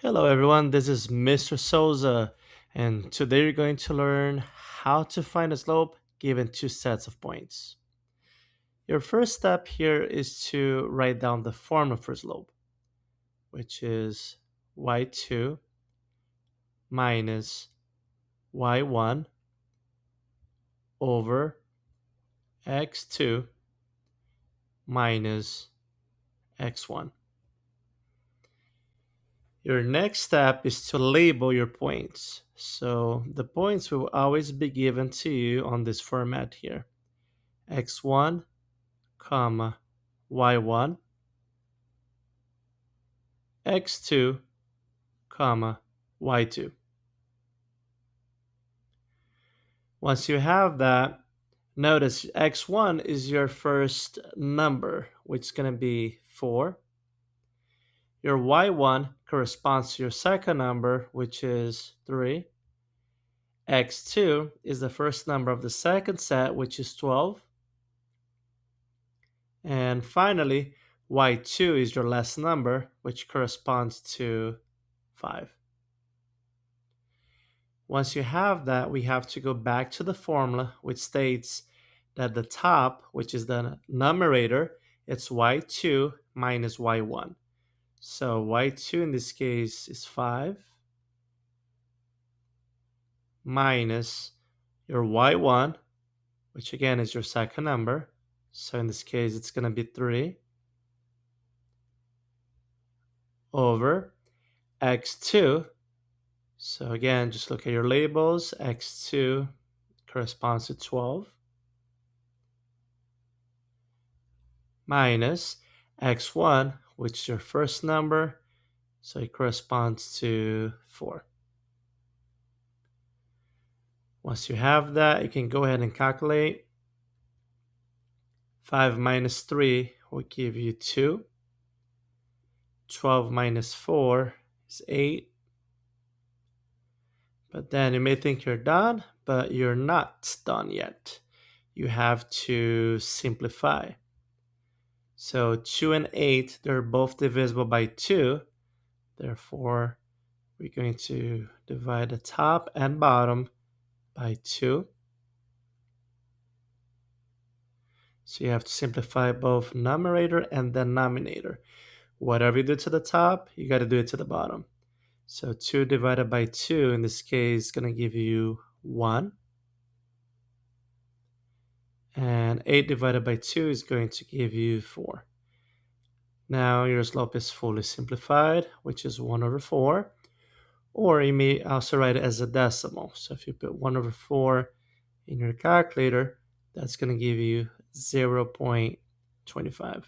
Hello everyone, this is Mr. Sousa, and today you're going to learn how to find a slope given two sets of points. Your first step here is to write down the formula for slope, which is y2 minus y1 over x2 minus x1. Your next step is to label your points. So the points will always be given to you on this format here. x1, comma, y1, x2, comma, y2. Once you have that, notice x1 is your first number, which is going to be 4. Your y1 corresponds to your second number, which is 3. x2 is the first number of the second set, which is 12. And finally, y2 is your last number, which corresponds to 5. Once you have that, we have to go back to the formula, which states that the top, which is the numerator, it's y2 minus y1. So y2 in this case is 5 minus your y1, which again is your second number. So in this case, it's going to be 3 over x2. So again, just look at your labels. x2 corresponds to 12 minus x1, which is your first number, so it corresponds to 4. Once you have that, you can go ahead and calculate. 5 minus 3 will give you 2. 12 minus 4 is 8. But then you may think you're done, but you're not done yet. You have to simplify. So 2 and 8, they're both divisible by 2. Therefore, we're going to divide the top and bottom by 2. So you have to simplify both numerator and denominator. Whatever you do to the top, you got to do it to the bottom. So 2 divided by 2 in this case is going to give you 1. And 8 divided by 2 is going to give you 4. Now your slope is fully simplified, which is 1 over 4. Or you may also write it as a decimal. So if you put 1 over 4 in your calculator, that's going to give you 0.25.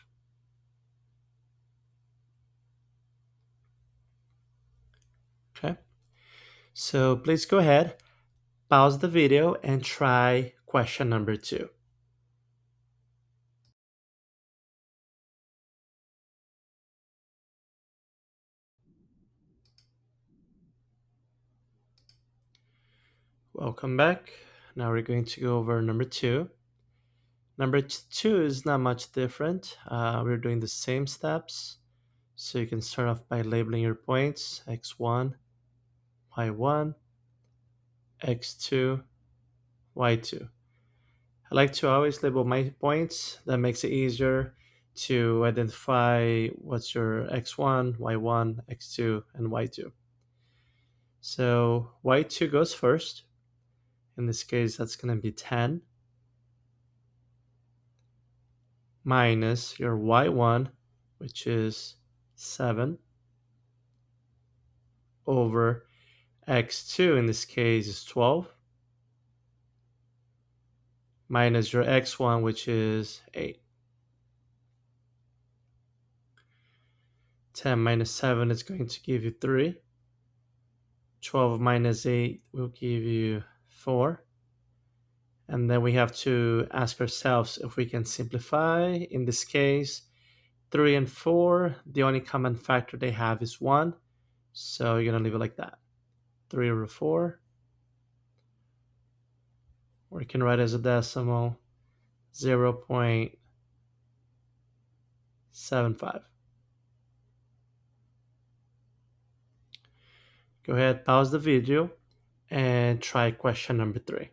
Okay, so please go ahead, pause the video, and try question number 2. Welcome back. Now we're going to go over number 2. Number 2 is not much different. We're doing the same steps. So you can start off by labeling your points, x1, y1, x2, y2. I like to always label my points. That makes it easier to identify what's your x1, y1, x2, and y2. So y2 goes first. In this case, that's going to be 10 minus your y1, which is 7, over x2 in this case is 12, minus your x1, which is 8. 10 minus 7 is going to give you 3. 12 minus 8 will give you 4. And then we have to ask ourselves if we can simplify. In this case, 3 and 4, the only common factor they have is 1. So you're going to leave it like that. 3 over 4. Or you can write as a decimal 0.75. go ahead, pause the video, and try question number 3.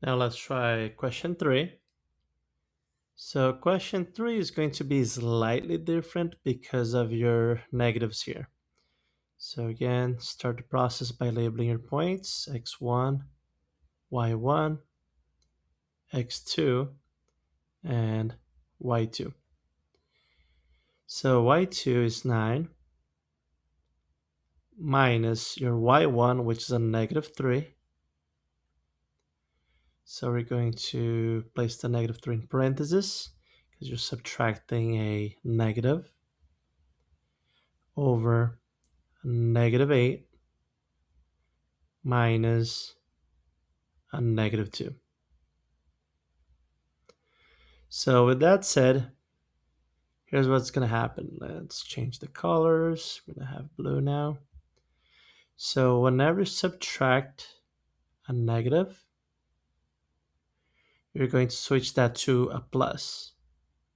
Now let's try question 3. So question 3 is going to be slightly different because of your negatives here. So again, start the process by labeling your points, x1, y1, x2, and y2. So y2 is 9 minus your y1, which is a negative 3. So we're going to place the negative 3 in parentheses because you're subtracting a negative over negative 8 minus a negative 2. So with that said, here's what's going to happen. Let's change the colors. We're going to have blue now. So whenever you subtract a negative, you're going to switch that to a plus.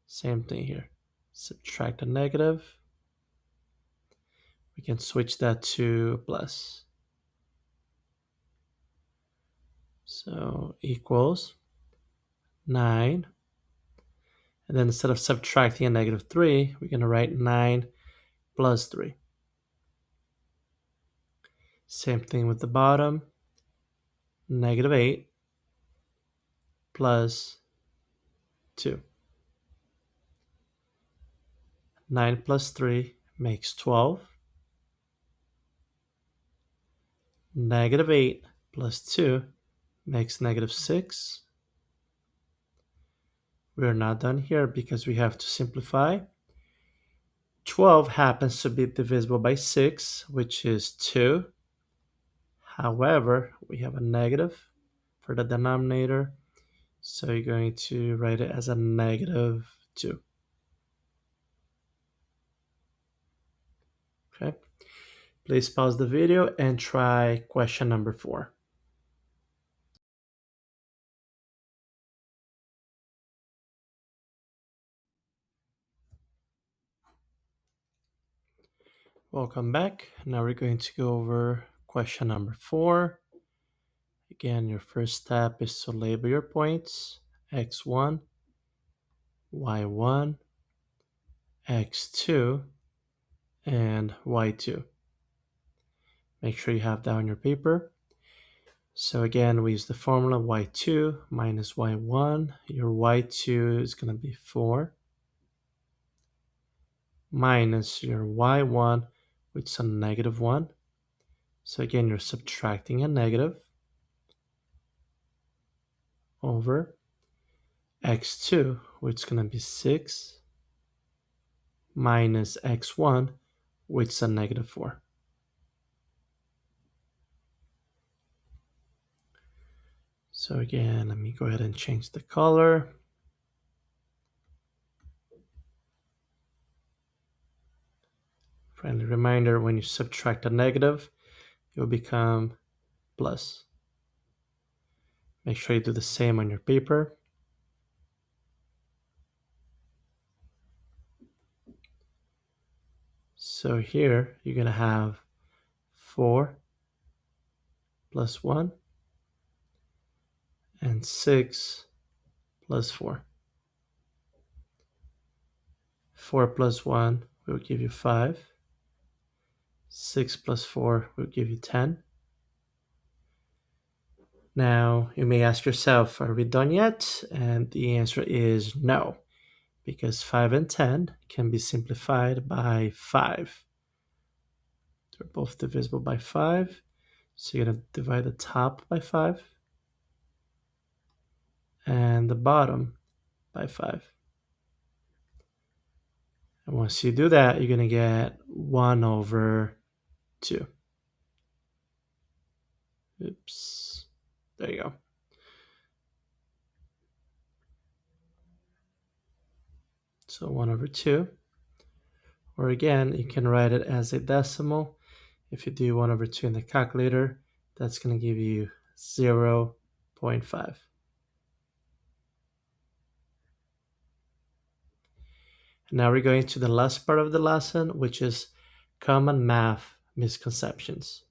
Same thing here. Subtract a negative. We can switch that to a plus. So equals 9. And then instead of subtracting a negative 3, we're going to write 9 plus 3. Same thing with the bottom. Negative 8 plus 2. 9 plus 3 makes 12. Negative 8 plus 2 makes negative 6. We're not done here because we have to simplify. 12 happens to be divisible by 6, which is 2. However, we have a negative for the denominator, so you're going to write it as a negative 2. Okay. Please pause the video and try question number 4. Welcome back. Now we're going to go over question number 4. Again, your first step is to label your points, x1, y1, x2, and y2. Make sure you have that on your paper. So again, we use the formula y2 minus y1. Your y2 is going to be 4 minus your y1, which is a negative 1. So again, you're subtracting a negative over x2, which is going to be 6 minus x1, which is a negative 4. So again, let me go ahead and change the color. Friendly reminder, when you subtract a negative, it will become plus. Make sure you do the same on your paper. So here, you're going to have 4 plus 1 and 6 plus 4. 4 plus 1 will give you 5. 6 plus 4 will give you 10. Now, you may ask yourself, are we done yet? And the answer is no, because 5 and 10 can be simplified by 5. They're both divisible by 5. So you're going to divide the top by 5 and the bottom by 5. And once you do that, you're going to get 1 over 2. Oops. There you go. So 1 over 2. Or again, you can write it as a decimal. If you do 1 over 2 in the calculator, that's going to give you 0 0.5. Now we're going to the last part of the lesson, which is common math misconceptions.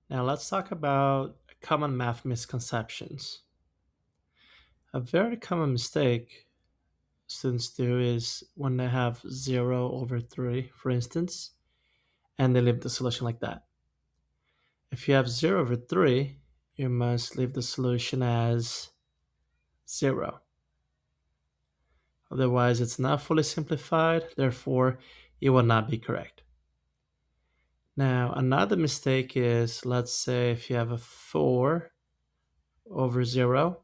Now let's talk about common math misconceptions. A very common mistake students do is when they have 0 over 3, for instance, and they leave the solution like that. If you have 0 over 3, you must leave the solution as 0. Otherwise, it's not fully simplified, therefore, it will not be correct. Now, another mistake is, let's say if you have a 4 over 0,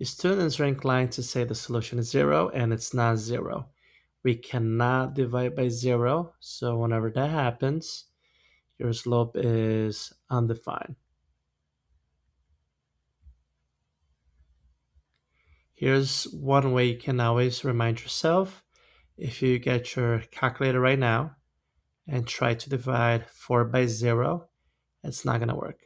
students are inclined to say the solution is 0 and it's not 0. We cannot divide by 0, so whenever that happens, your slope is undefined. Here's one way you can always remind yourself. If you get your calculator right now and try to divide 4 by 0, it's not going to work.